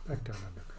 back down underground.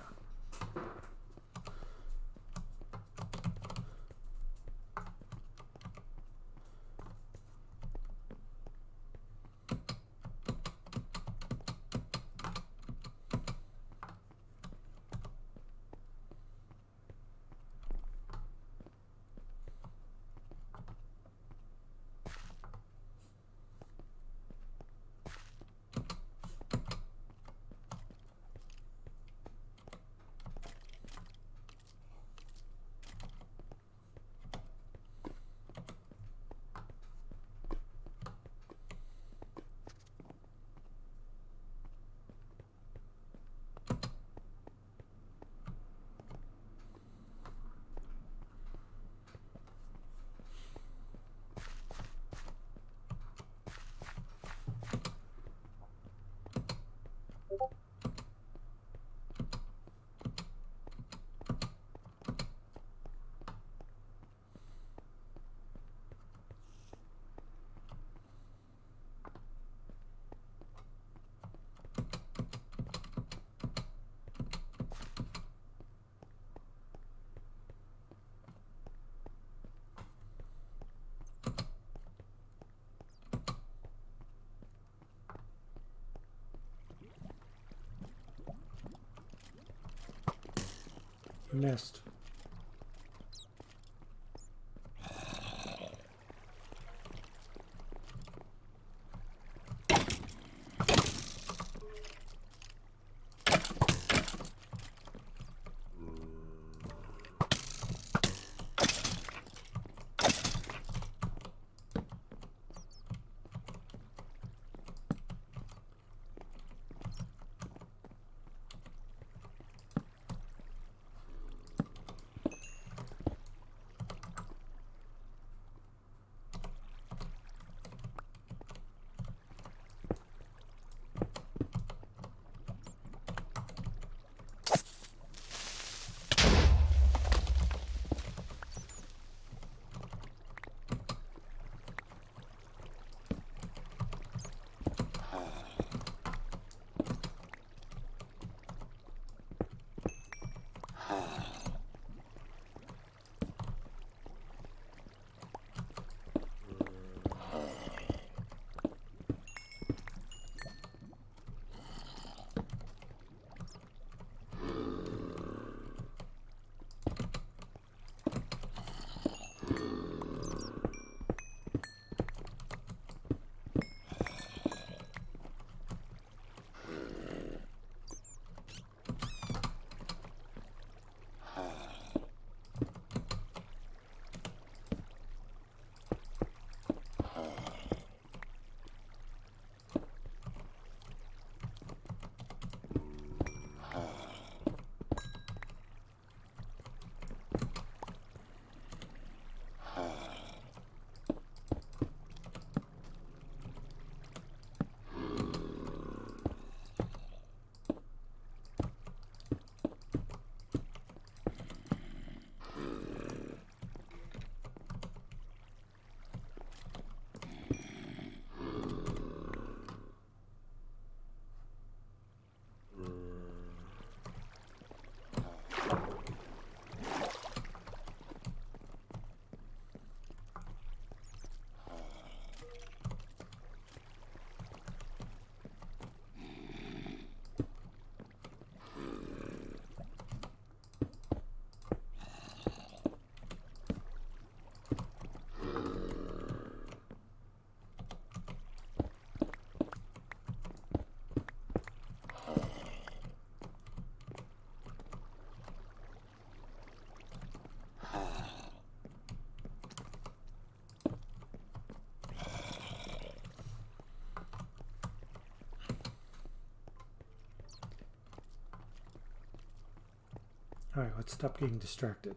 You missed. All right, let's stop getting distracted.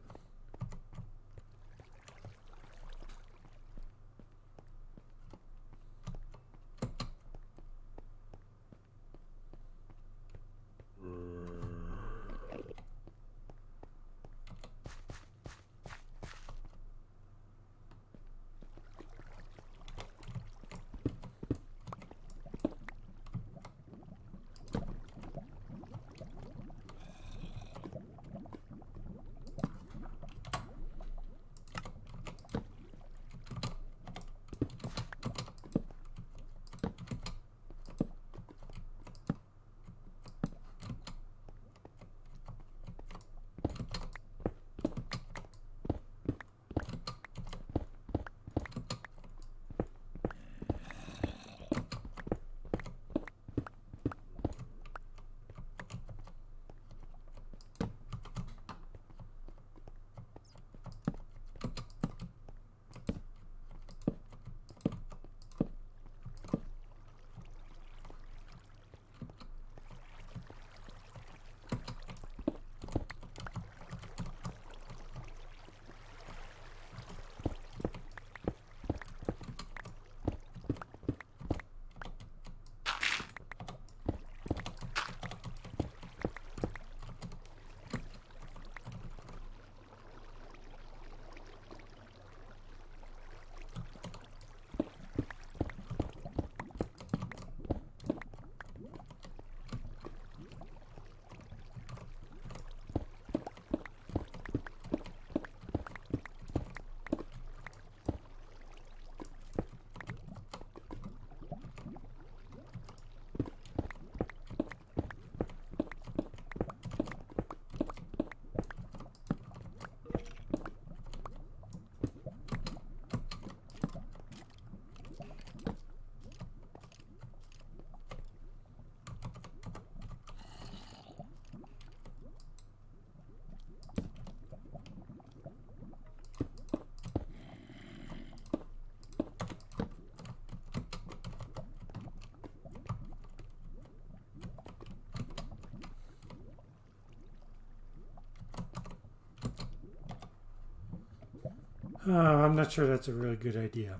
I'm not sure that's a really good idea.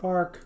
Bark.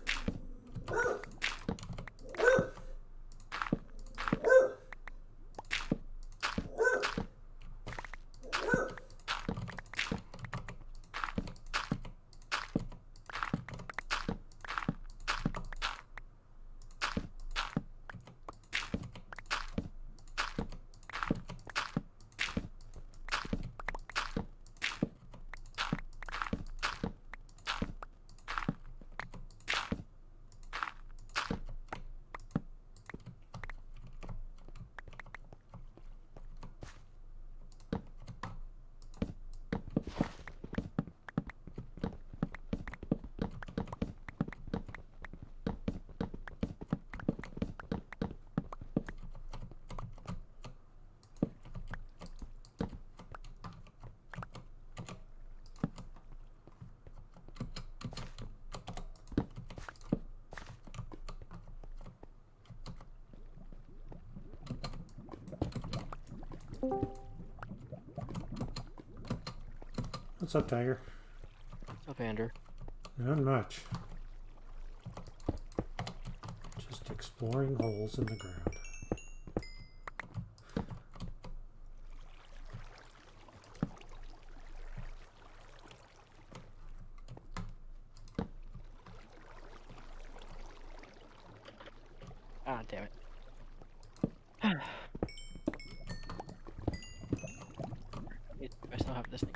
What's up, Tiger? What's up, Andrew? Not much. Just exploring holes in the ground. Ah, damn it. I still have this thing.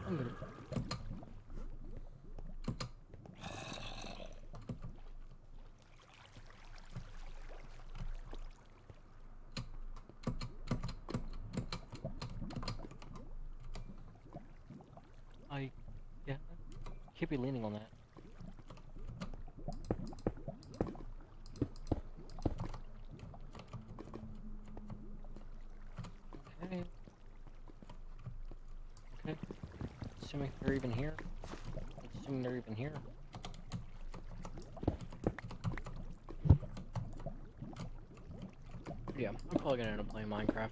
I'm gonna... Yeah, keep you leaning on that. Okay. Okay. Assuming they're even here. Assuming they're even here. Yeah, I'm probably gonna end up playing Minecraft.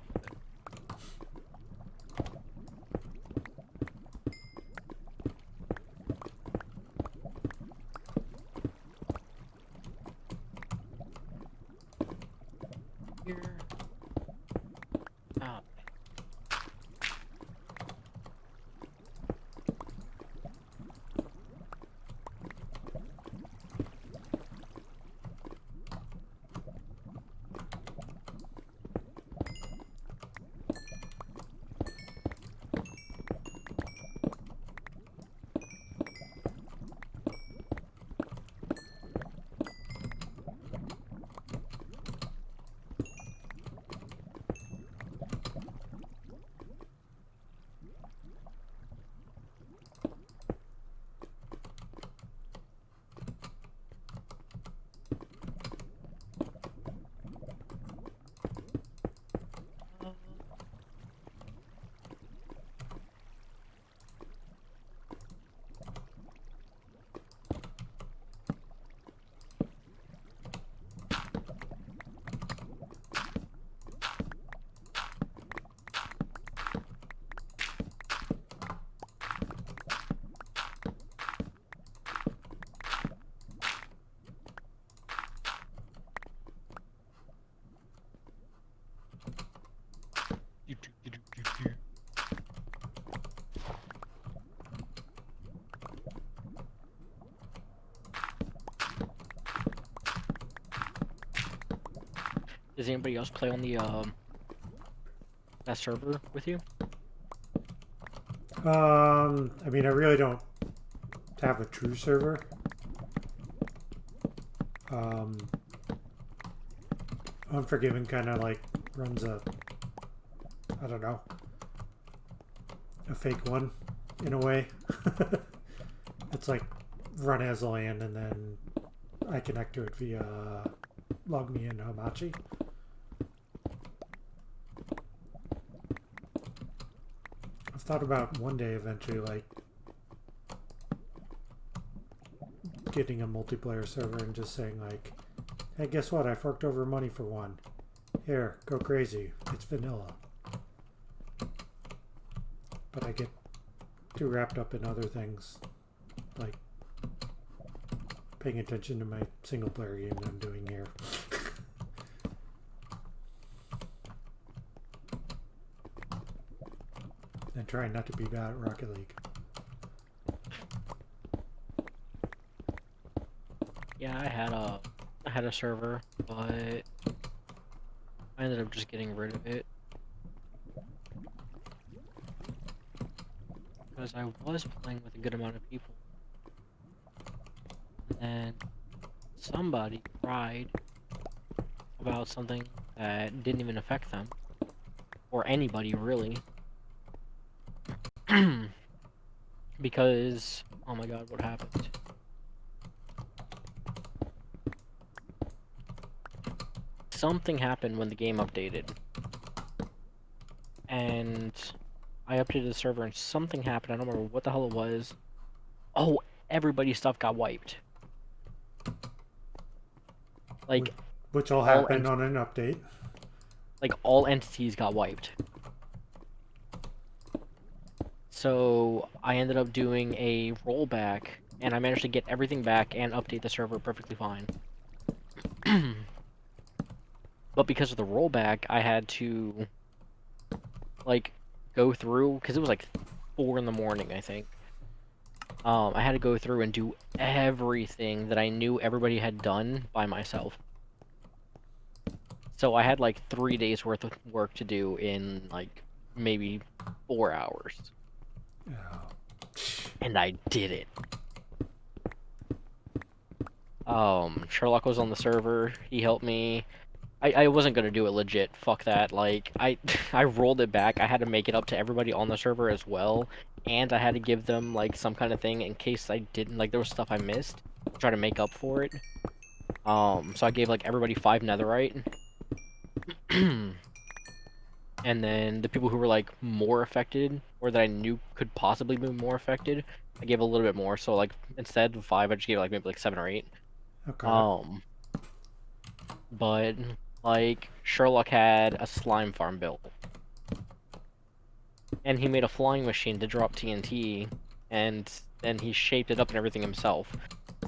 Here. Ah. Does anybody else play on the that server with you? I mean, I really don't have a true server. Unforgiven kind of like runs a, I don't know, a fake one in a way. It's like run as a land and then I connect to it via LogMe and Hamachi. I've thought about one day eventually like getting a multiplayer server and just saying like, hey, guess what? I forked over money for one. Here, go crazy. It's vanilla. But I get too wrapped up in other things, like paying attention to my single player game that I'm doing here. And trying not to be bad at Rocket League. Yeah, I had a server, but I ended up just getting rid of it. Because I was playing with a good amount of people. And then somebody cried about something that didn't even affect them. Or anybody, really. Because, oh my god, what happened? Something happened when the game updated. And I updated the server and something happened. I don't remember what the hell it was. Oh, everybody's stuff got wiped. Like Which will all happen on an update. all entities got wiped. So I ended up doing a rollback, and I managed to get everything back and update the server perfectly fine. But because of the rollback, I had to like go through because it was like 4 in the morning, I think. I had to go through and do everything that I knew everybody had done by myself. So I had like 3 days worth of work to do in like maybe 4 hours. Oh. And I did it. Sherlock was on the server. He helped me. I wasn't gonna do it legit. Fuck that. Like I rolled it back. I had to make it up to everybody on the server as well, and I had to give them like some kind of thing in case I didn't like there was stuff I missed. Try to make up for it. So I gave like everybody 5 netherite. And then the people who were like more affected, or that I knew could possibly be more affected, I gave a little bit more. So like instead of 5, I just gave like maybe like 7 or 8. Okay. But like Sherlock had a slime farm built, and he made a flying machine to drop TNT, and then he shaped it up and everything himself.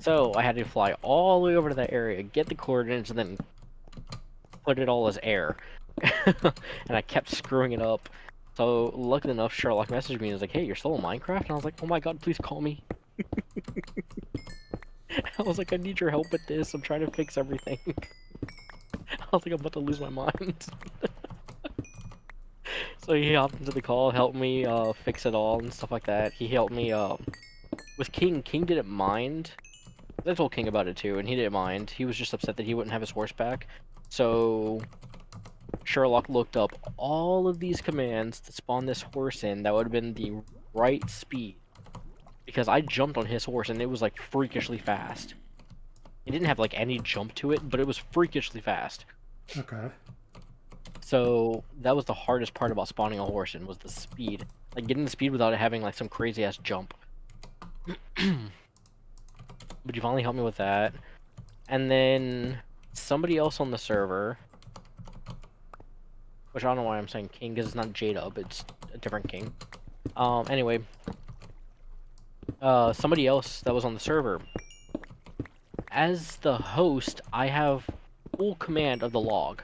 So I had to fly all the way over to that area, get the coordinates, and then put it all as air. And I kept screwing it up. So luckily enough, Sherlock messaged me and was like, "Hey, you're still in Minecraft?" And I was like, "Oh my god, please call me." I was like, "I need your help with this. I'm trying to fix everything." I was like, I'm about to lose my mind. So he hopped into the call, helped me fix it all and stuff like that. He helped me with King. King didn't mind. I told King about it too, and he didn't mind. He was just upset that he wouldn't have his horse back. So Sherlock looked up all of these commands to spawn this horse in that would have been the right speed. Because I jumped on his horse and it was like freakishly fast. It didn't have like any jump to it, but it was freakishly fast. Okay. So that was the hardest part about spawning a horse in was the speed. Like getting the speed without it having like some crazy ass jump. But you finally helped me with that. And then somebody else on the server, which I don't know why I'm saying King because it's not J-Dub, it's a different King. Anyway, somebody else that was on the server. As the host, I have full command of the log.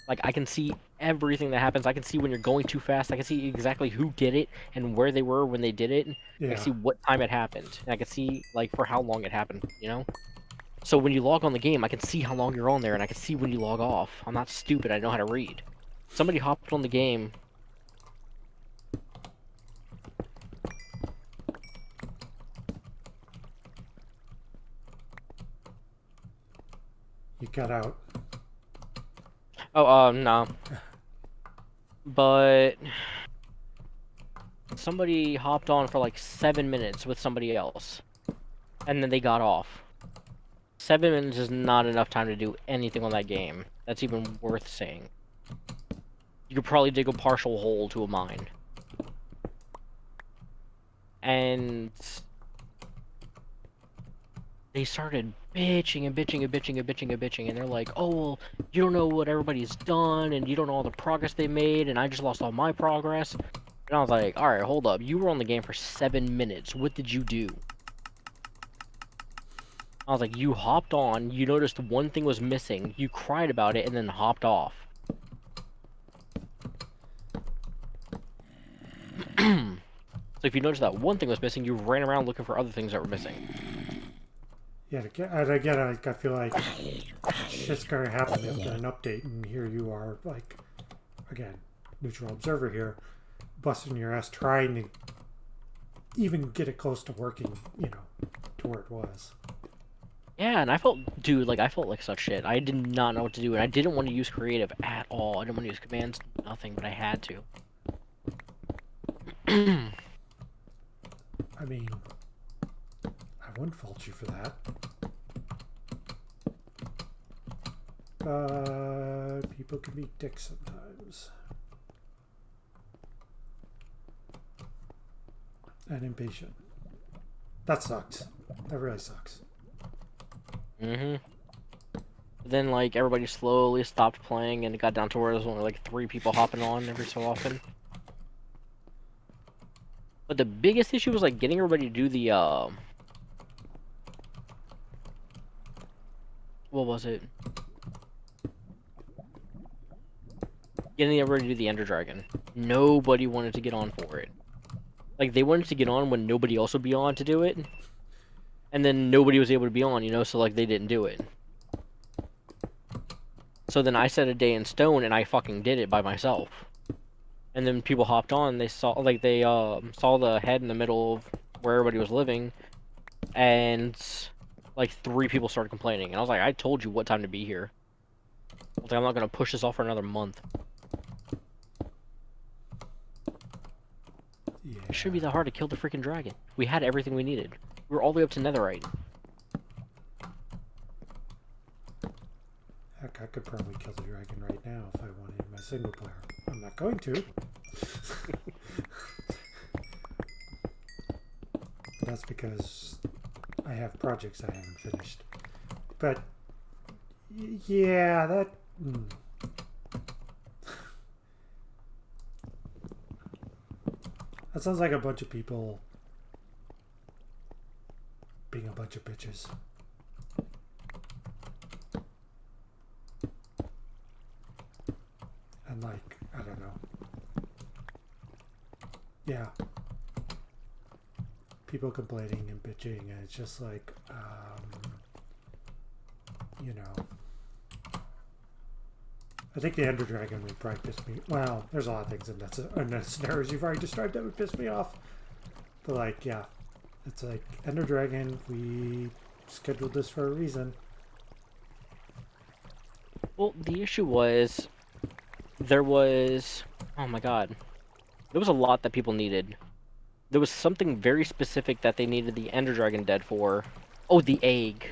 Like, I can see everything that happens. I can see when you're going too fast. I can see exactly who did it and where they were when they did it. I Yeah. can see what time it happened. And I can see, like, for how long it happened, you know? So when you log on the game, I can see how long you're on there, and I can see when you log off. I'm not stupid. I know how to read. Somebody hopped on the game. You cut out. Oh, no. But somebody hopped on for like 7 minutes with somebody else. And then they got off. 7 minutes is not enough time to do anything on that game. That's even worth saying. You could probably dig a partial hole to a mine. And they started bitching and bitching and bitching and bitching and bitching, and they're like, "Oh, well, you don't know what everybody's done, and you don't know all the progress they made, and I just lost all my progress." And I was like, "Alright, hold up. You were on the game for 7 minutes. What did you do?" I was like, "You hopped on, you noticed one thing was missing, you cried about it, and then hopped off." So if you noticed that one thing was missing, you ran around looking for other things that were missing. Yeah, again, I feel like it's going to happen after an update, and here you are, like, again, neutral observer here, busting your ass trying to even get it close to working, you know, to where it was. Yeah, and I felt, dude, like, I felt like such shit. I did not know what to do, and I didn't want to use creative at all. I didn't want to use commands, nothing, but I had to. I mean, I wouldn't fault you for that. But people can be dicks sometimes. And impatient. That sucks. That really sucks. Mm-hmm. Then like everybody slowly stopped playing, and it got down to where there was only like 3 people hopping on every so often. But the biggest issue was like getting everybody to do the what was it? Getting everybody to do the Ender Dragon. Nobody wanted to get on for it. Like they wanted to get on when nobody else would be on to do it, and then nobody was able to be on, you know, so like they didn't do it. So then I set a day in stone, and I fucking did it by myself. And then people hopped on. They saw saw the head in the middle of where everybody was living, and like 3 people started complaining. And I was like, I told you what time to be here. I was like, I'm not gonna push this off for another month. Yeah. It shouldn't be that hard to kill the freaking dragon. We had everything we needed. We were all the way up to Netherite. Heck, I could probably kill the dragon right now if I wanted in my single player. I'm not going to. But that's because I have projects I haven't finished. But yeah, that. That sounds like a bunch of people being a bunch of bitches. And like, I don't know. Yeah. People complaining and bitching, and it's just like, you know. I think the Ender Dragon would probably piss me. Well, there's a lot of things in that scenarios you've already described that would piss me off. But like, yeah, it's like Ender Dragon. We scheduled this for a reason. Well, the issue was there was, oh my god, there was a lot that people needed. There was something very specific that they needed the Ender Dragon dead for. Oh, the egg.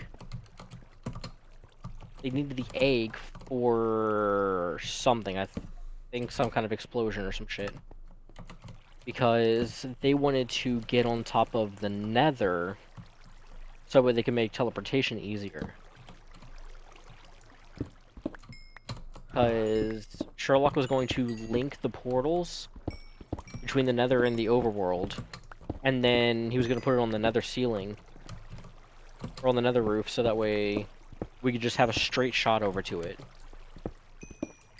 They needed the egg for something. I think some kind of explosion or some shit. Because they wanted to get on top of the Nether so that they could make teleportation easier. Because Sherlock was going to link the portals between the Nether and the overworld, and then he was going to put it on the Nether ceiling or on the Nether roof, so that way we could just have a straight shot over to it.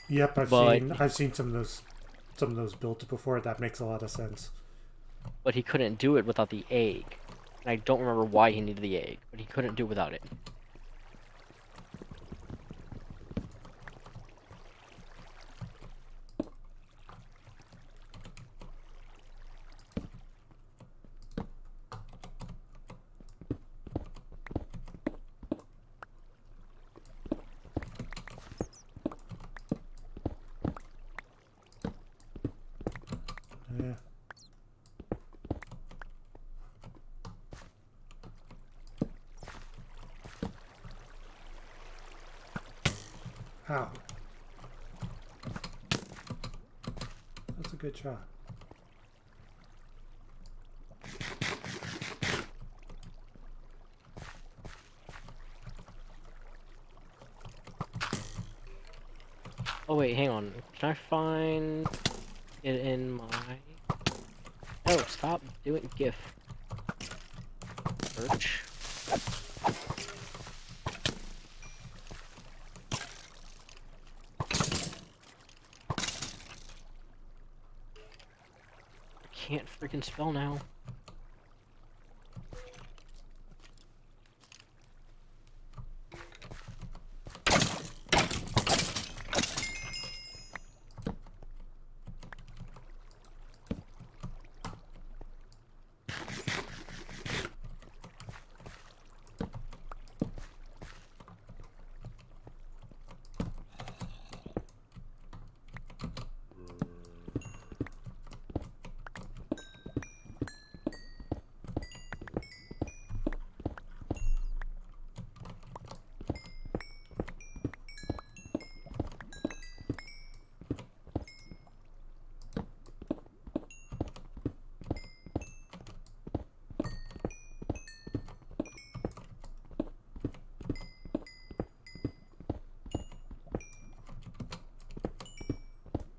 Yep, I've seen some of those built before. That makes a lot of sense. But he couldn't do it without the egg. And I don't remember why he needed the egg, but he couldn't do it without it. Yeah. Ow. That's a good shot. Oh wait, hang on. Can I find it in my... Oh, stop doing GIF. Search. I can't freaking spell now.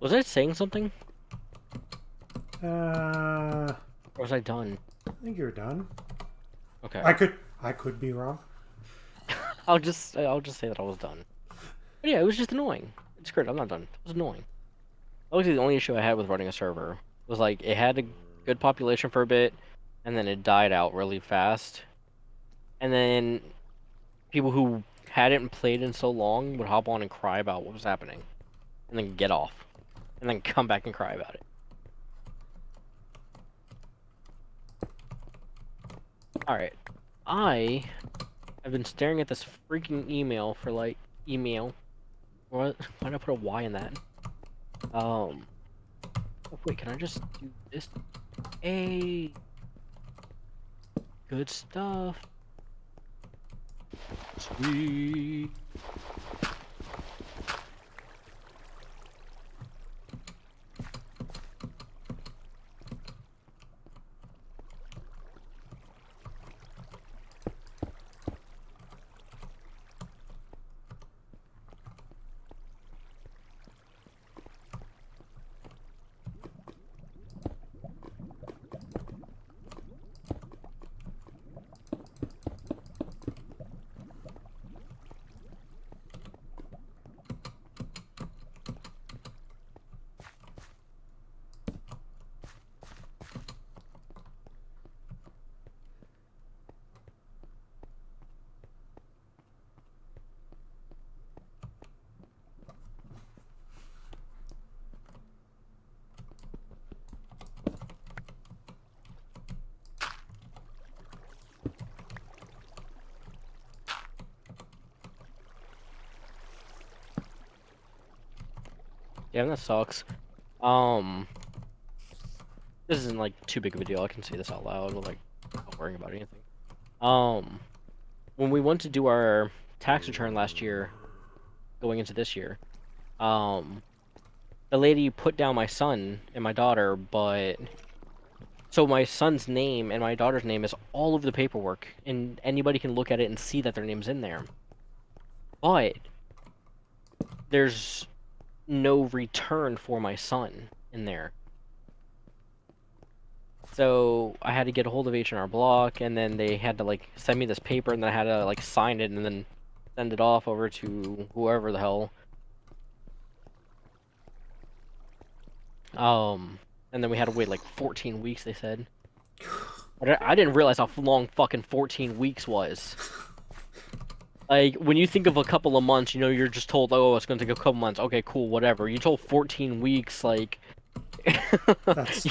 Was I saying something? I Or was I done? think you're done. Okay. I could be wrong. I'll just say that I was done. But yeah, it was just annoying. It's great. I'm not done. It was annoying. That was the only issue I had with running a server. Was like it had a good population for a bit, and then it died out really fast. And then people who hadn't played in so long would hop on and cry about what was happening, and then get off, and then come back and cry about it. All right, I have been staring at this freaking email for like email. What? Why did I put a Y in that? Oh, wait, can I just do this? Hey, good stuff. Sweet. Yeah, that sucks. Um, this isn't like too big of a deal. I can say this out loud, but like, not worrying about anything. Um, when we went to do our tax return last year, going into this year, um, the lady put down my son and my daughter, but so my son's name and my daughter's name is all over the paperwork, and anybody can look at it and see that their name's in there. But there's no return for my son in there. So I had to get a hold of H&R Block, and then they had to like send me this paper, and then I had to like sign it, and then send it off over to whoever the hell. And then we had to wait like 14 weeks, they said. But I didn't realize how long fucking 14 weeks was. Like, when you think of a couple of months, you know, you're just told, oh, it's gonna take a couple months. Okay, cool, whatever. You told 14 weeks, like... That's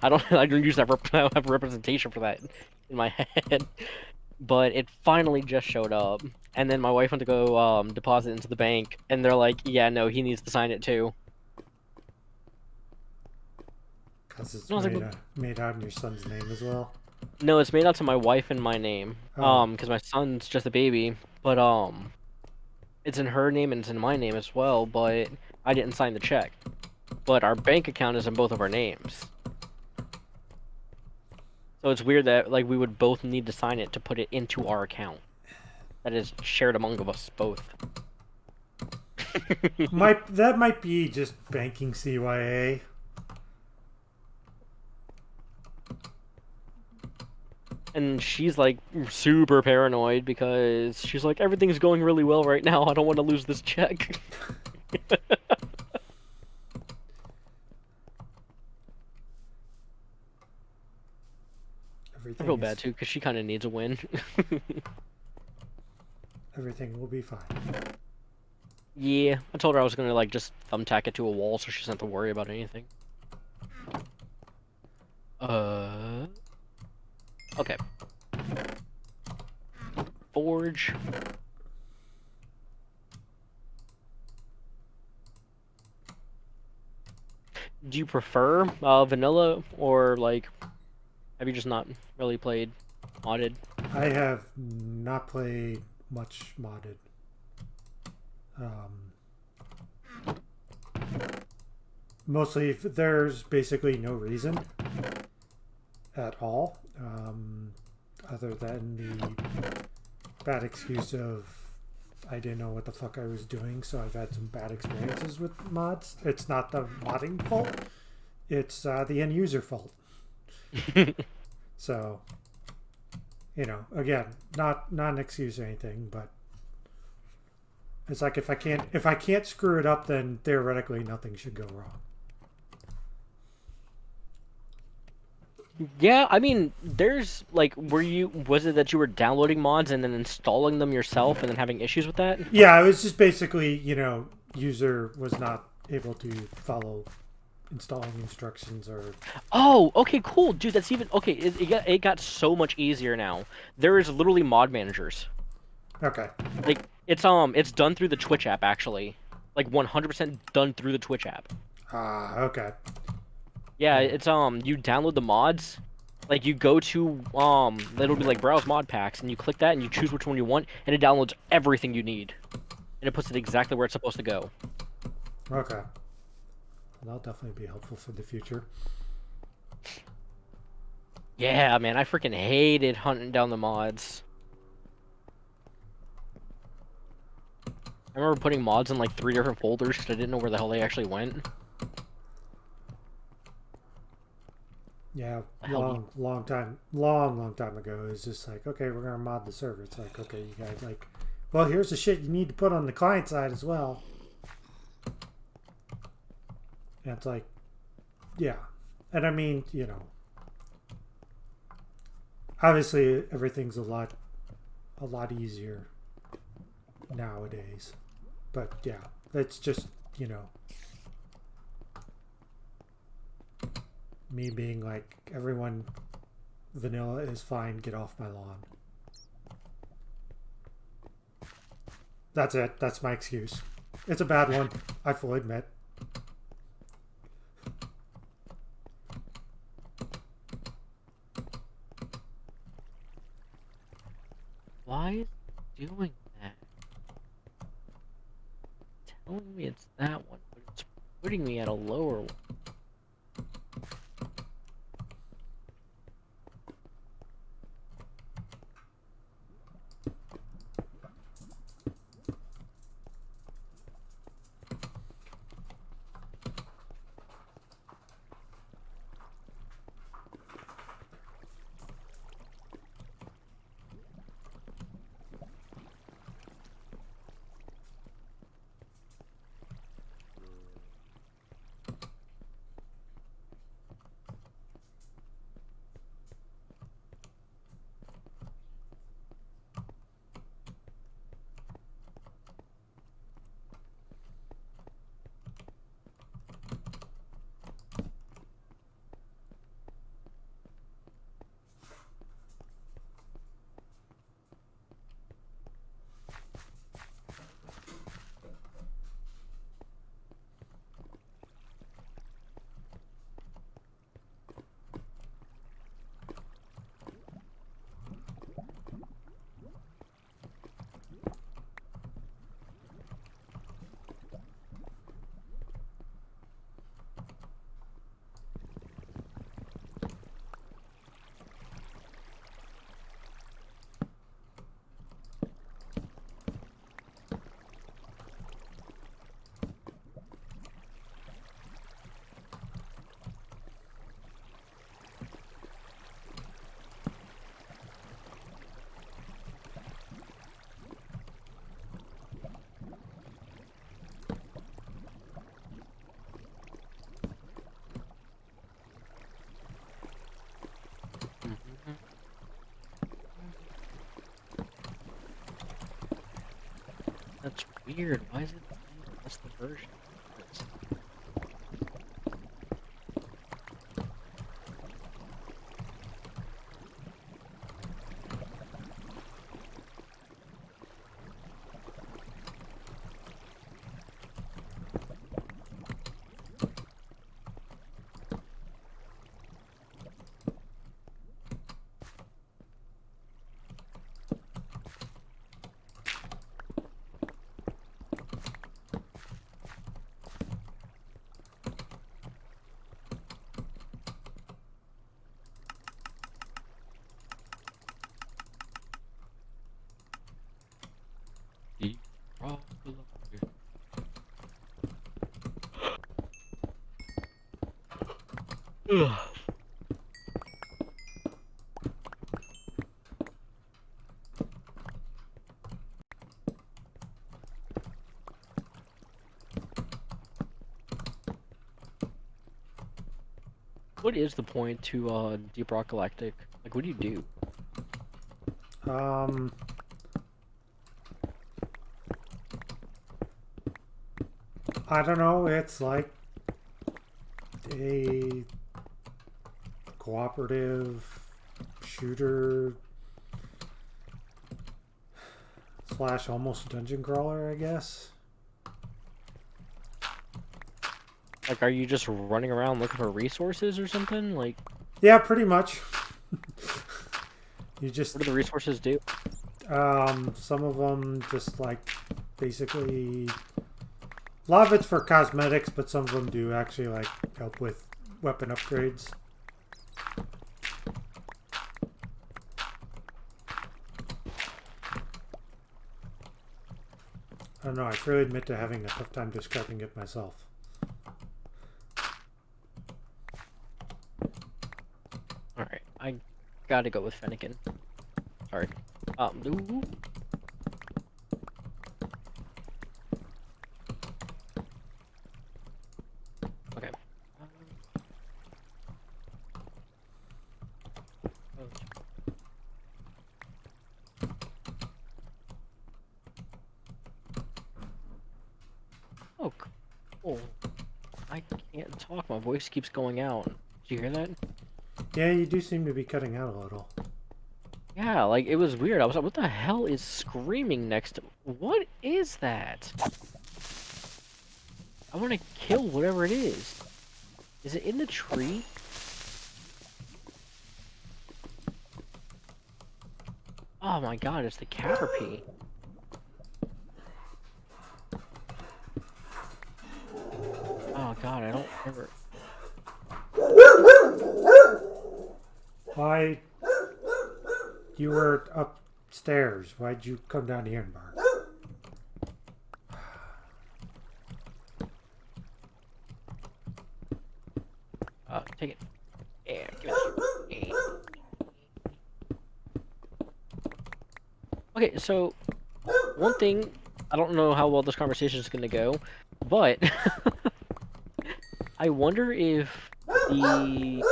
I don't use that, I don't have a representation for that in my head. But it finally just showed up. And then my wife went to go, deposit into the bank, and they're like, yeah, no, he needs to sign it too. because it's And I was like, made out in your son's name as well. no, it's made out to my wife and my name. Oh, Because my son's just a baby. But, it's in her name and it's in my name as well, but I didn't sign the check. But our bank account is in both of our names. So it's weird that, like, we would both need to sign it to put it into our account. That is shared among us both. that might be just banking CYA. And she's like super paranoid because she's like, everything's going really well right now. I don't want to lose this check. I feel bad too because she kind of needs a win. Everything will be fine. Yeah, I told her I was gonna like just thumbtack it to a wall so she doesn't have to worry about anything. Okay. Forge. Do you prefer vanilla or like have you just not really played modded? I have not played much modded. Mostly, there's basically no reason at all, other than the bad excuse of I didn't know what the fuck I was doing, so I've had some bad experiences with mods. It's not the modding fault. It's the end user fault. So, you know, again, not an excuse or anything, but it's like if I can't screw it up, then theoretically nothing should go wrong. Yeah, I mean, there's like, was it that you were downloading mods and then installing them yourself and then having issues with that? Yeah, it was just basically, you know, user was not able to follow installing instructions or. Oh, okay, cool, dude. That's even okay. It got so much easier now. There is literally mod managers. Okay. Like it's done through the Twitch app actually, like 100% done through the Twitch app. Okay. Yeah, it's you download the mods, like you go to it'll be like browse mod packs, and you click that and you choose which one you want, and it downloads everything you need, and it puts it exactly where it's supposed to go. Okay. Well, that'll definitely be helpful for the future. Yeah, man, I freaking hated hunting down the mods. I remember putting mods in like 3 different folders because I didn't know where the hell they actually went. Yeah, long time ago. It was just like, okay, we're gonna mod the server. It's like, okay, you guys like, well, here's the shit you need to put on the client side as well. And it's like, yeah, and I mean, you know, obviously everything's a lot easier nowadays. But yeah, that's just, you know, me being like, everyone, vanilla is fine, get off my lawn. That's it. That's my excuse. It's a bad one, I fully admit. Why is it doing that? It's telling me it's that one, but it's putting me at a lower one. That's weird. Why is it saying that's the version? Ugh. What is the point to Deep Rock Galactic? Like, what do you do? I don't know. It's like a cooperative shooter slash almost dungeon crawler, I guess. Like, are you just running around looking for resources or something? Like, Yeah, pretty much. You just what do the resources do? some of them just like basically a lot of it's for cosmetics, but some of them do actually like help with weapon upgrades. I don't know, I freely admit to having a tough time describing it myself. Alright, I gotta go with Fennekin. Sorry. Ooh. Okay. Oh, cool. I can't talk. My voice keeps going out. Did you hear that? Yeah, you do seem to be cutting out a little. Yeah, like, it was weird. I was like, what the hell is screaming next to... What is that? I want to kill whatever it is. Is it in the tree? Oh my god, it's the Caterpie. Oh god, I don't ever... Why? You were upstairs. Why'd you come down here and bark? Take it. Yeah, give it. Okay, so one thing, I don't know how well this conversation is gonna go, but I wonder if the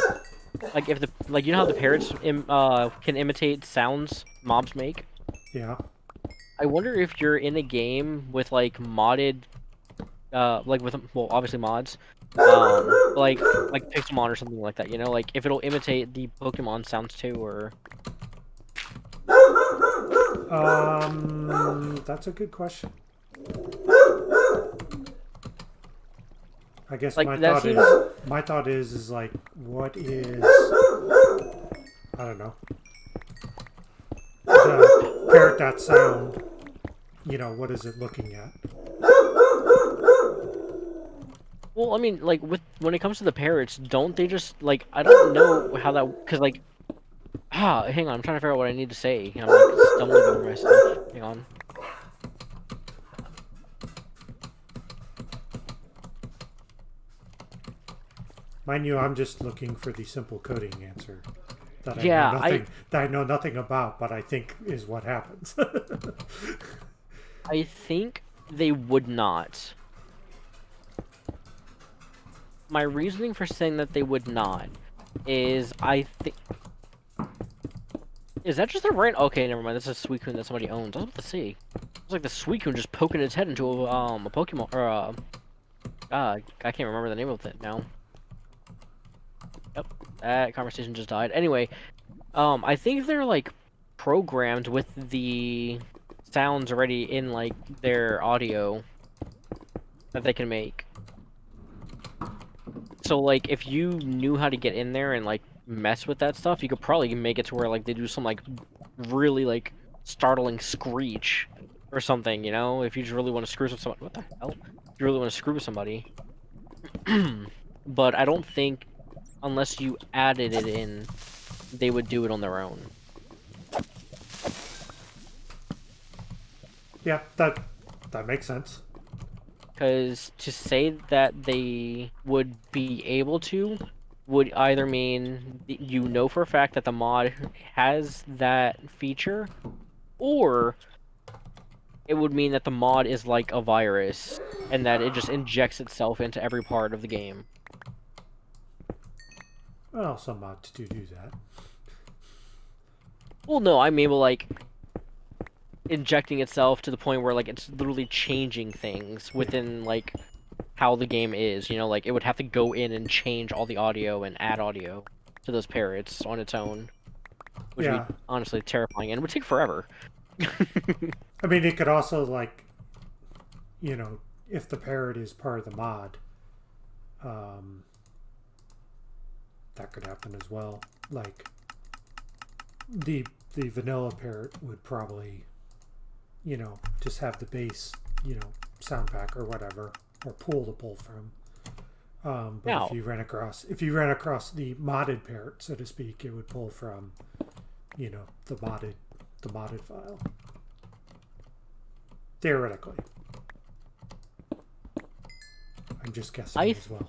if the you know how the parrots can imitate sounds mobs make. Yeah. I wonder if you're in a game with like modded, with well obviously mods, like Pixelmon or something like that. You know, like if it'll imitate the Pokemon sounds too, or That's a good question. I guess like my that thought seems... is like, what is, I don't know, the parrot that sound, you know, what is it looking at? Well, I mean, like when it comes to the parrots, don't they just like, I don't know how that, because like, hang on, I'm trying to figure out what I need to say. I'm like stumbling over myself. Hang on. Mind you, I'm just looking for the simple coding answer that Yeah, I know nothing about, but I think is what happens. I think they would not. My reasoning for saying that they would not is I think... Is that just a random... Okay, never mind. That's a Suicune that somebody owns. I was about to see. It's like the Suicune just poking its head into a Pokemon, or I can't remember the name of it now. Yep, that conversation just died. Anyway, I think they're like programmed with the sounds already in like their audio that they can make. So like if you knew how to get in there and like mess with that stuff, you could probably make it to where like they do some like really like startling screech or something, you know? If you just really want to screw with somebody. What the hell? If you really want to screw with somebody. But I don't think unless you added it in, they would do it on their own. Yeah, that makes sense. Because to say that they would be able to would either mean you know for a fact that the mod has that feature, or it would mean that the mod is like a virus and that it just injects itself into every part of the game. Well, some mods do that. Well, no, I mean, well, like injecting itself to the point where like it's literally changing things Yeah. within like how the game is. You know, like it would have to go in and change all the audio and add audio to those parrots on its own, which would Yeah. be honestly terrifying and would take forever. I mean, it could also, like, you know, if the parrot is part of the mod, um, that could happen as well. Like, the vanilla parrot would probably, you know, just have the base, you know, sound pack or whatever, or pool to pull from. But Now, if you ran across the modded parrot, so to speak, it would pull from, you know, the modded file. Theoretically, I'm just guessing as well.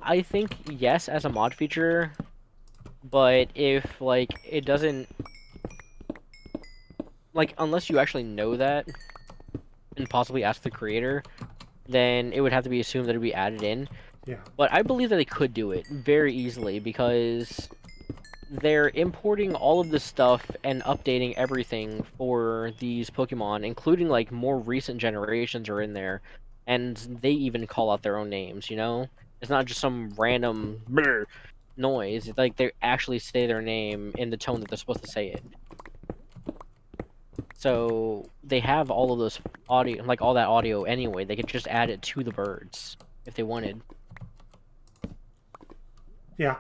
I think yes as a mod feature, but if like it doesn't, like unless you actually know that and possibly ask the creator, then it would have to be assumed that it would be added in. Yeah. But I believe that they could do it very easily because they're importing all of this stuff and updating everything for these Pokemon, including like more recent generations are in there, and they even call out their own names, you know? It's not just some random brr noise. It's like they actually say their name in the tone that they're supposed to say it. So they have all of those audio, like all that audio anyway. They could just add it to the birds if they wanted. Yeah.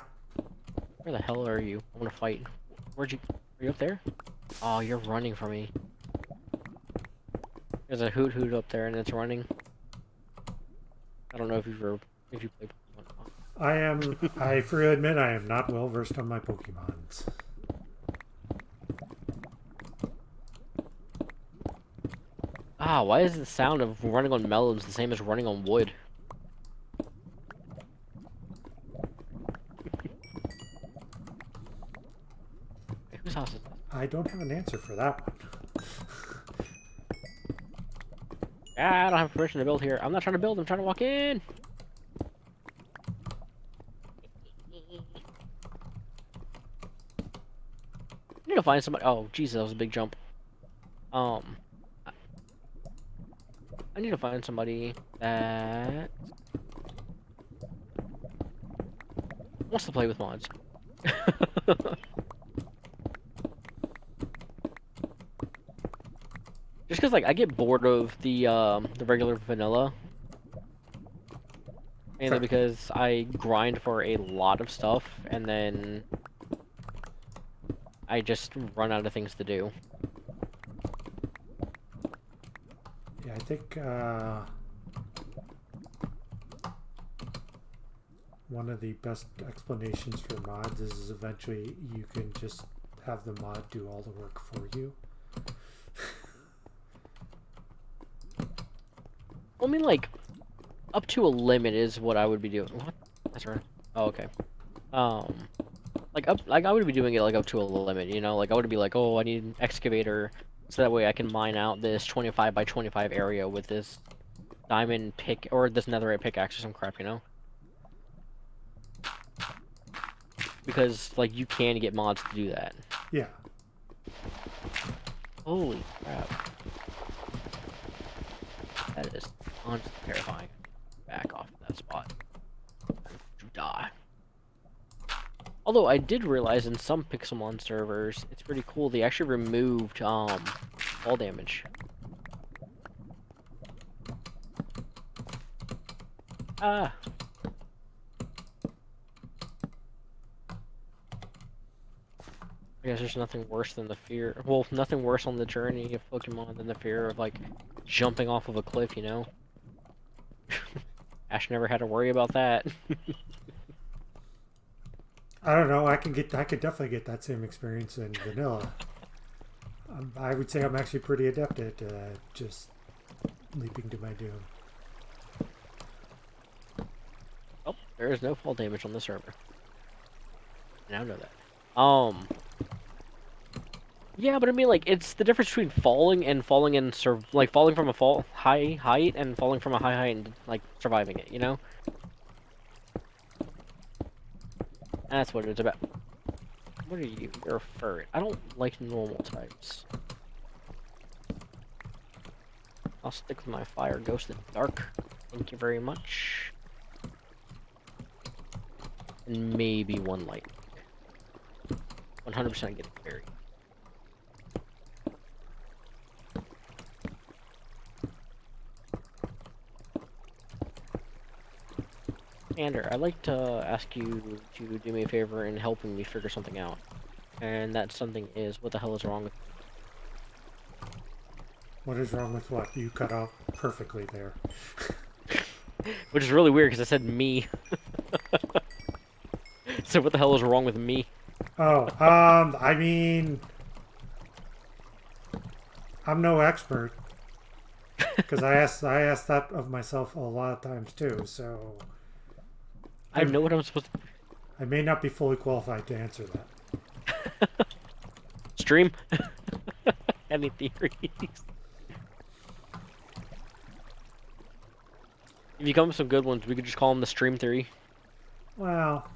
Where the hell are you? I want to fight. Are you up there? Oh, you're running from me. There's a hoot hoot up there and it's running. I don't know if you play Pokemon. I freely admit I am not well versed on my Pokemons. Ah, why is the sound of running on melons the same as running on wood? Hey, whose house is this? I don't have an answer for that one. Ah, I don't have permission to build here. I'm not trying to build, I'm trying to walk in! I need to find somebody. Oh, Jesus, that was a big jump. Um, I need to find somebody that wants to play with mods. Just because, like, I get bored of the regular vanilla. Mainly because I grind for a lot of stuff, and then I just run out of things to do. Yeah, I think one of the best explanations for mods is eventually you can just have the mod do all the work for you. I mean, like, up to a limit is what I would be doing. What? That's right. Oh, okay. Like I would be doing it like up to a limit, you know? Like I would be like, oh, I need an excavator, so that way I can mine out this 25 by 25 area with this diamond pick or this netherite pickaxe or some crap, you know? Because like you can get mods to do that. Yeah. Holy crap! That is honestly terrifying. Back off that spot. You die. Although I did realize in some Pixelmon servers, it's pretty cool. They actually removed fall damage. Ah. I guess there's nothing worse than the fear. Well, nothing worse on the journey of Pokemon than the fear of like jumping off of a cliff. You know. Ash never had to worry about that. I don't know. I could definitely get that same experience in vanilla. I would say I'm actually pretty adept at just leaping to my doom. Oh, there is no fall damage on this server. Now I know that. Yeah, but I mean, like, it's the difference between falling and falling and like falling from a high height and falling from a high height and like surviving it. You know, that's what it's about. What are you? You're a furret. I don't like normal types. I'll stick with my fire ghost in the dark. Thank you very much. And maybe one light. 100% getting buried. Ander, I'd like to ask you to do me a favor in helping me figure something out. And that something is, what the hell is wrong with... What is wrong with what? You cut off perfectly there. Which is really weird, because I said me. So what the hell is wrong with me? Oh, I mean, I'm no expert. Because I asked that of myself a lot of times too, so... I know what I'm supposed to... I may not be fully qualified to answer that. Stream? Any theories? If you come up with some good ones, we could just call them the stream theory. Well...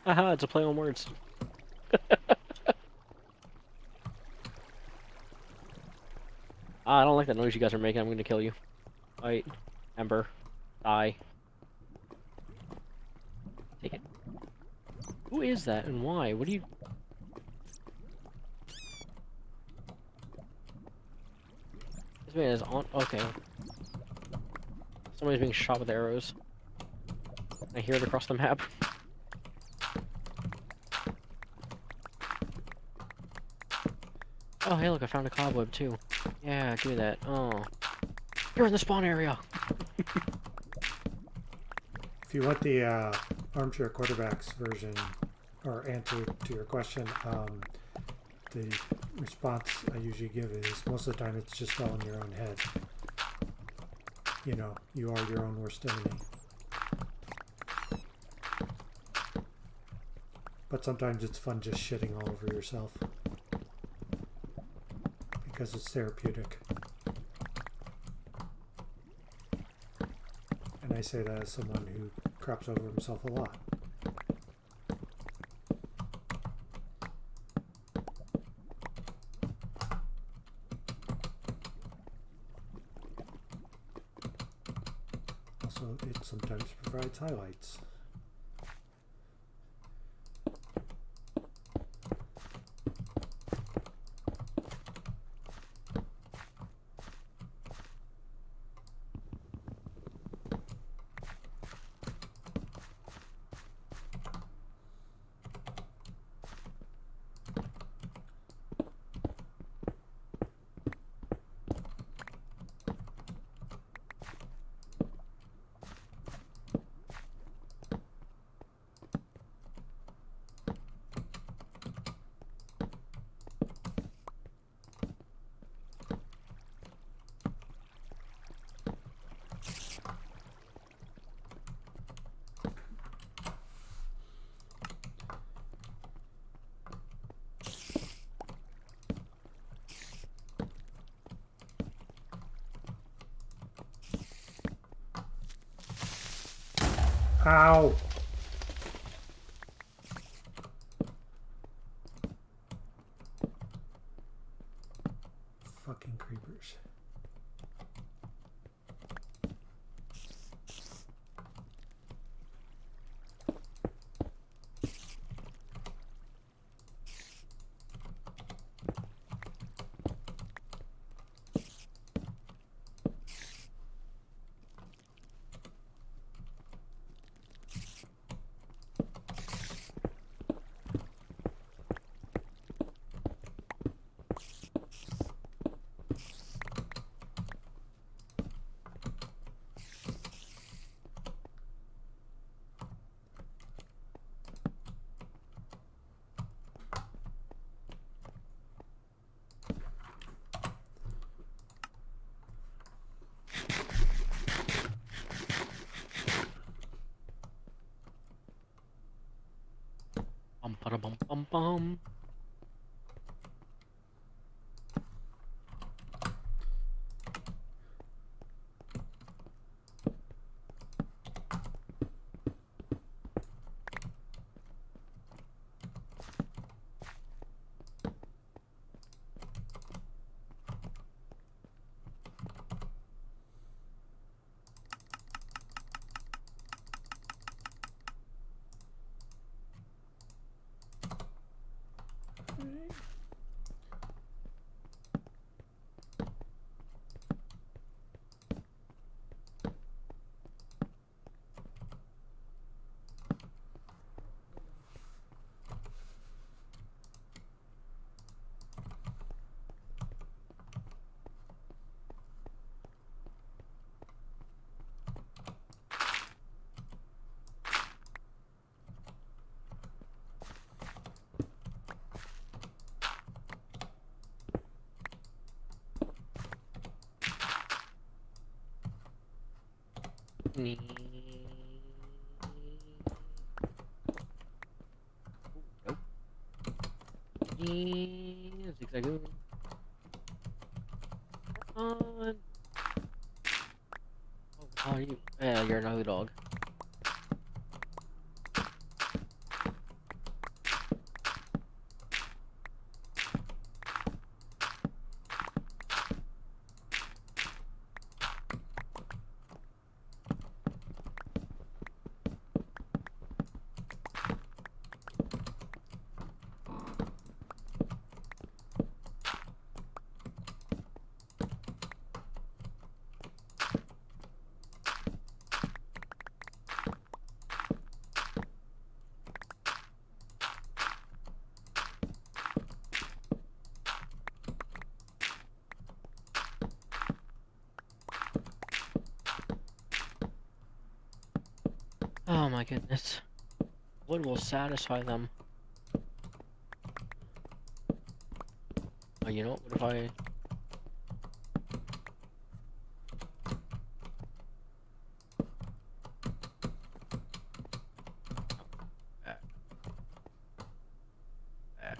Haha, it's a play on words. I don't like that noise you guys are making. I'm gonna kill you. Fight. Ember. Die. Take it. Who is that and why? What do you... This man is on... Okay. Somebody's being shot with arrows. I hear it across the map. Oh, hey, look, I found a cobweb, too. Yeah, give me that. Oh. You're in the spawn area! If you want the armchair quarterbacks version, or answer to your question, the response I usually give is most of the time it's just all in your own head. You know, you are your own worst enemy. But sometimes it's fun just shitting all over yourself. Because it's therapeutic. And I say that as someone who craps over himself a lot. Also, it sometimes provides highlights. Ow! Fucking creepers. Ba-da-bum-bum-bum. Nee. Nope. Zigzag. On. Oh, you. Yeah, you're an ugly dog. Oh my goodness. What will satisfy them? Oh, you know what? What if I... Back, back.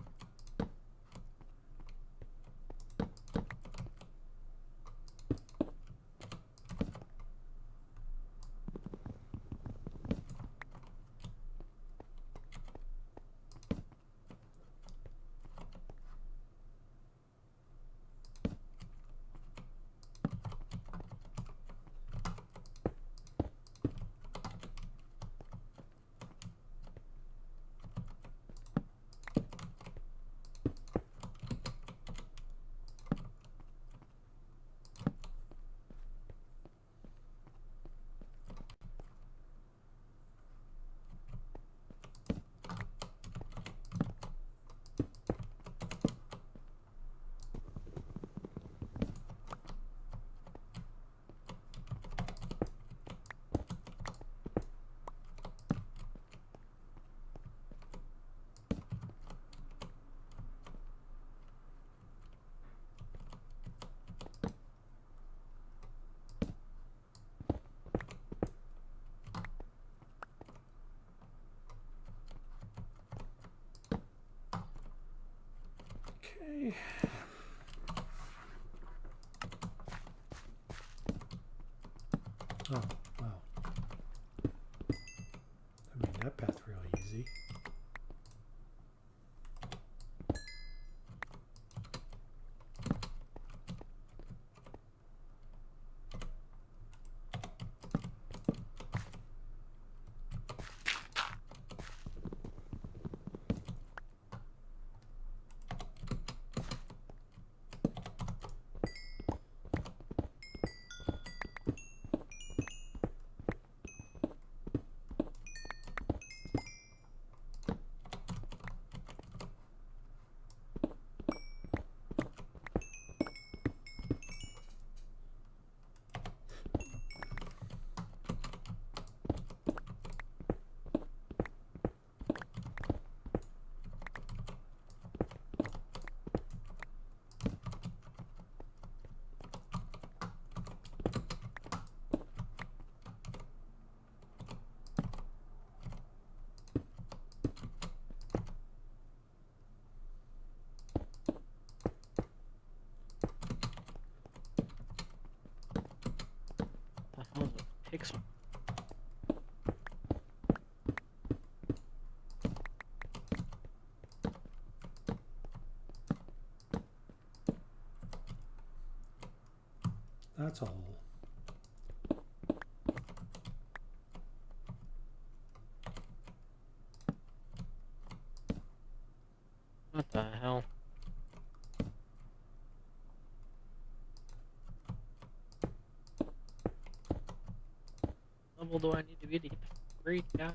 Okay. Oh, wow. I mean, that path's really easy. takes. That's a hole. What the hell? Level do I need to be to get the great guy?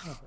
Oh.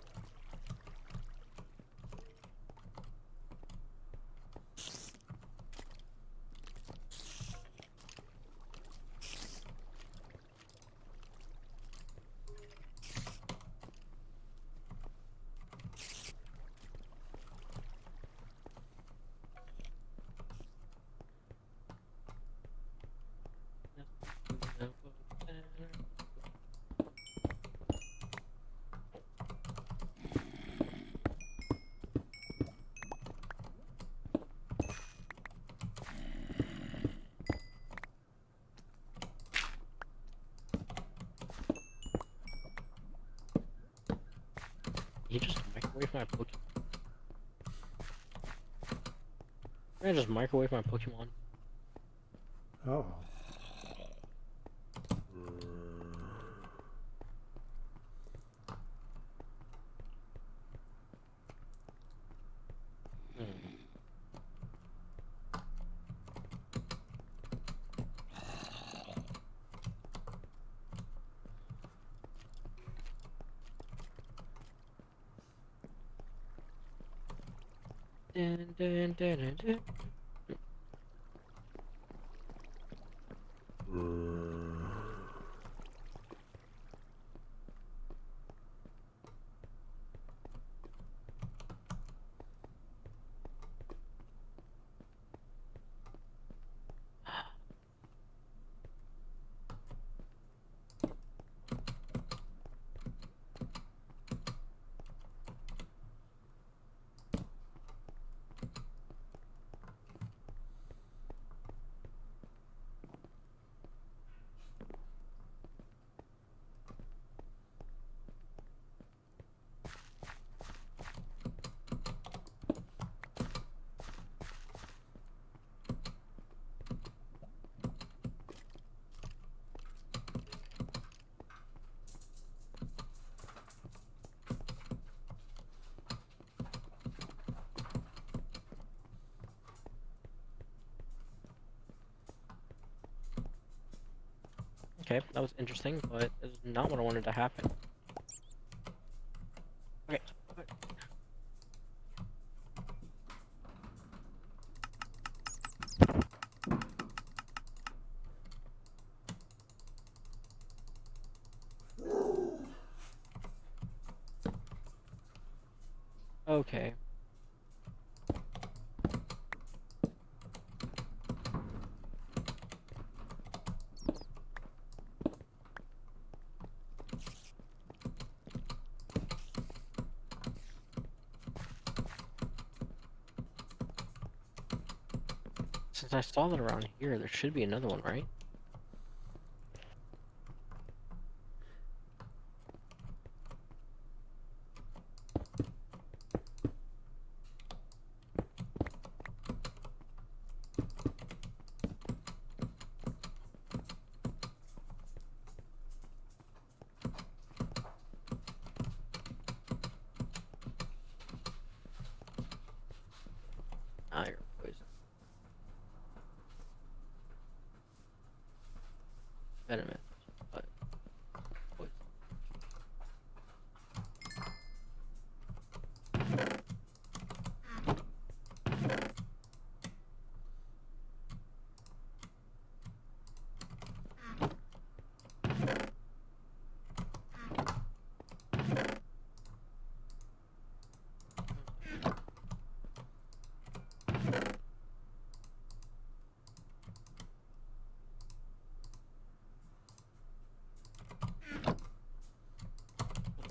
He just microwave my Pokemon. Can I just microwave my Pokemon? Oh. Dun, dun, dun, dun, dun. Okay, that was interesting, but it's not what I wanted to happen. Okay. Okay. Since I saw that around here, there should be another one, right? Iron poison. Venomous. But poison.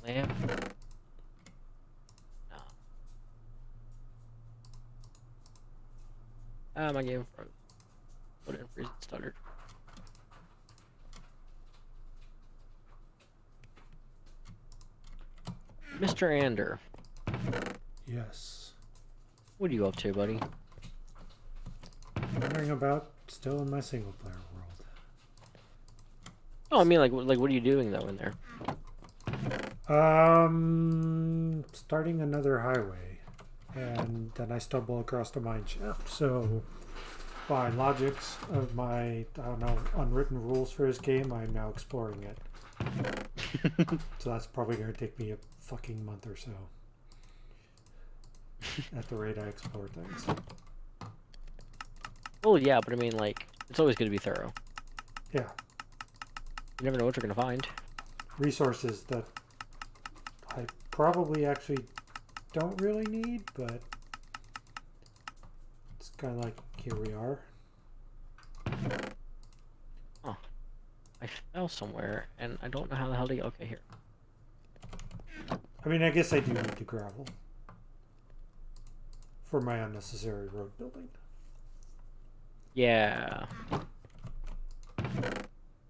Lamp. No. Ah, my game froze. Put it in freeze and stuttered. Mr. Ander, Yes. what are you up to, buddy? Wondering about still in my single player world. Oh, I mean, like, what are you doing though in there? Starting another highway, and then I stumble across the mineshaft. So, by logics of my, I don't know, unwritten rules for this game, I'm now exploring it. So that's probably going to take me a fucking month or so. At the rate I explore things. Well, yeah, but I mean, like, it's always good to be thorough. Yeah. You never know what you're gonna find. Resources that I probably actually don't really need, but it's kind of like, here we are. Oh, I fell somewhere, and I don't know how the hell to get. Okay, here. I mean, I guess I do need the gravel for my unnecessary road building. Yeah.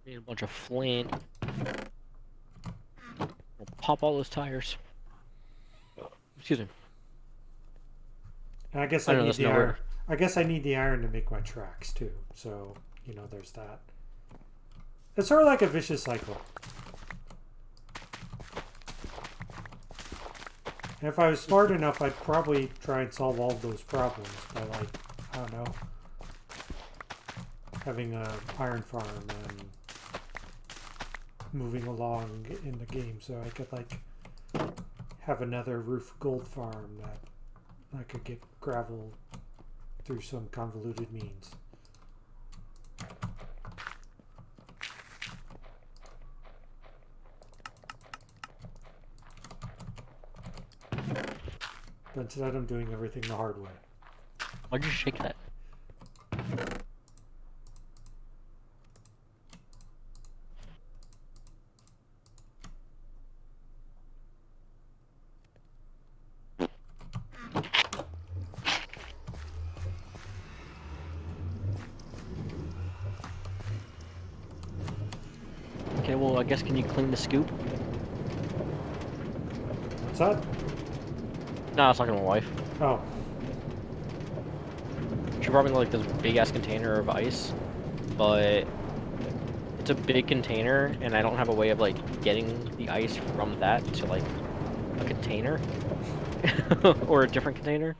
Need a bunch of flint. I'll pop all those tires. Excuse me. And I guess I I know need that's the nowhere. iron. I guess I need the iron to make my tracks too. So, you know, there's that. It's sort of like a vicious cycle. And if I was smart enough, I'd probably try and solve all of those problems by, like, I don't know, having an iron farm and moving along in the game, so I could, like, have another roof gold farm that I could get gravel through some convoluted means. But instead I'm doing everything the hard way. Why'd you shake that? Okay, well, I guess can you clean the scoop? What's that? No, I was talking to my wife. Oh, She brought me like this big ass container of ice, but it's a big container, and I don't have a way of like getting the ice from that to like a container or a different container.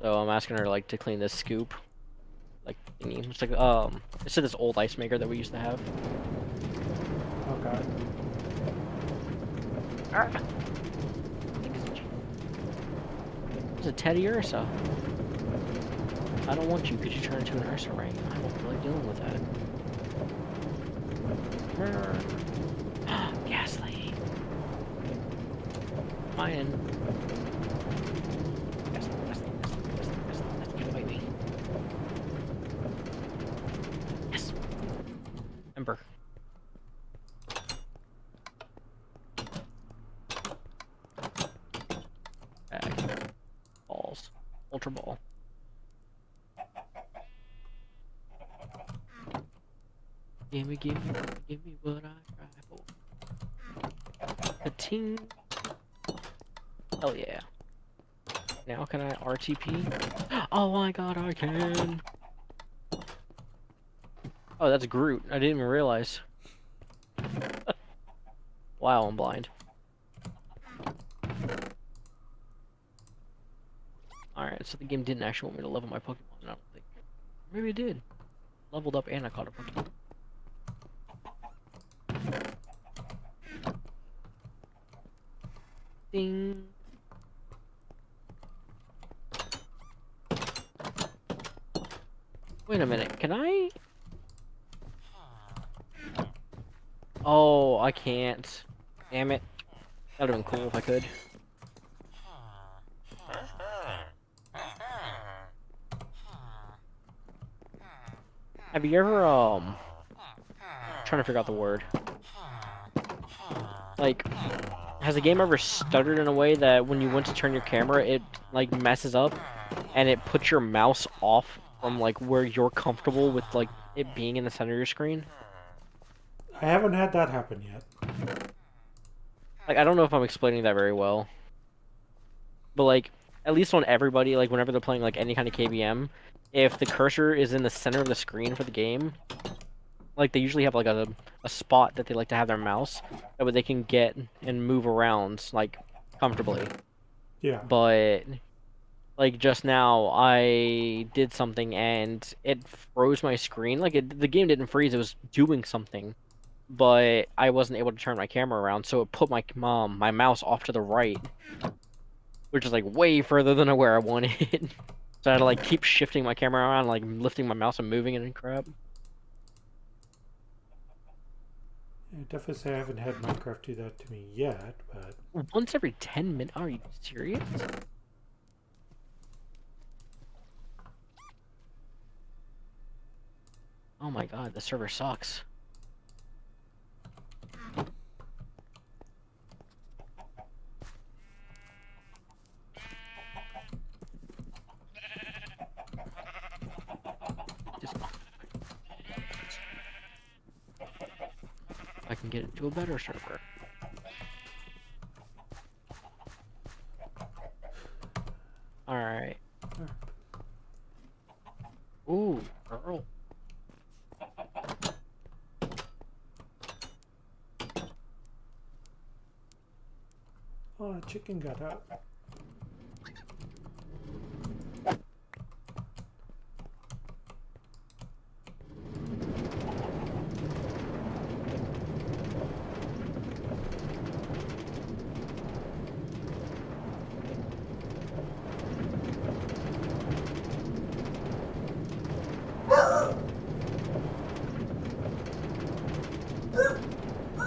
So I'm asking her like to clean this scoop, like thingy. It's like it's this old ice maker that we used to have. okay. I think it's a teddy ursa. I don't want you. Could you turn into an ursa ring? I don't feel like dealing with that. Gas lady. mining. Yes, get away me. Yes. Ember. Bag. Balls. Ultra ball. Gimme what I cry for. Ka-ting. Hell yeah. Now can I RTP? Oh my god, I can! Oh, that's Groot. I didn't even realize. Wow, I'm blind. Alright, so the game didn't actually want me to level my Pokemon, I don't think. Maybe it did. Leveled up and I caught a Pokemon. Ding! Wait a minute, can I? Oh, I can't. Damn it. That would've been cool if I could. Have you ever, trying to figure out the word. Like, has the game ever stuttered in a way that when you went to turn your camera, it, like, messes up, and it puts your mouse off from, like, where you're comfortable with, like, it being in the center of your screen? I haven't had that happen yet. Like, I don't know if I'm explaining that very well. But, like, at least on everybody, like, whenever they're playing, like, any kind of KBM, if the cursor is in the center of the screen for the game, like, they usually have, like, a spot that they like to have their mouse, that way they can get and move around, like, comfortably. Yeah. But, like, just now, I did something, and it froze my screen. Like, the game didn't freeze, it was doing something. But I wasn't able to turn my camera around, so it put my mouse off to the right, which is, like, way further than where I wanted. So I had to, like, keep shifting my camera around, like, lifting my mouse and moving it and crap. I definitely say I haven't had Minecraft do that to me yet, but... Once every 10 minutes? Are you serious? Oh my god, the server sucks. Just... I can get it to a better server. Alright. Ooh, Earl. Oh, a chicken got out.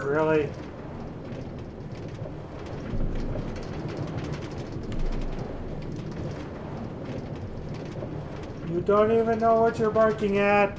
Really? You don't even know what you're barking at.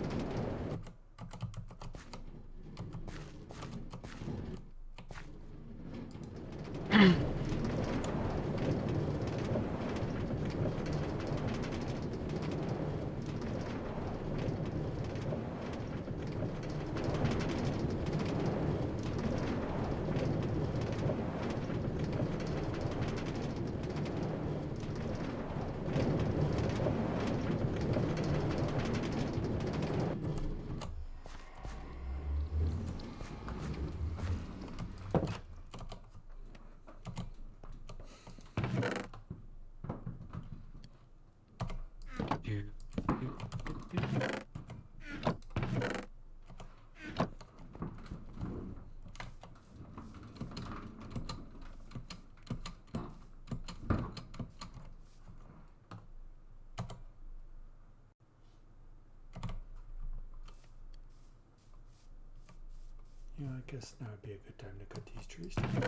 Yeah, I guess now would be a good time to cut these trees down.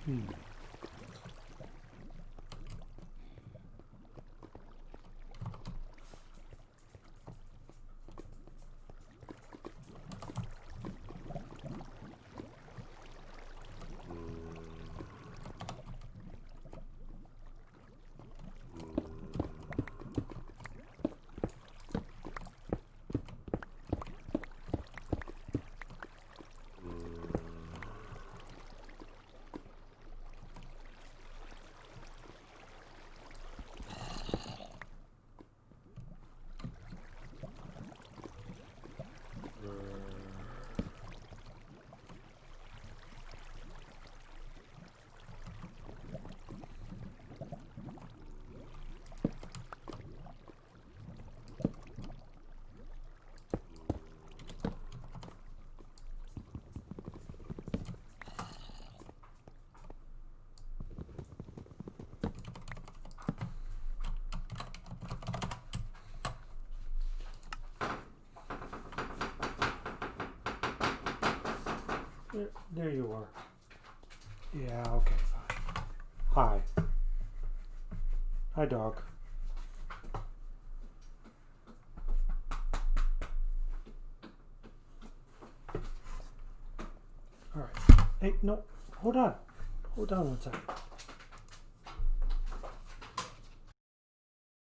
Hmm. There you are. Yeah, okay, fine. Hi. Hi, dog. Alright. Hey, no. Hold on. Hold on one second.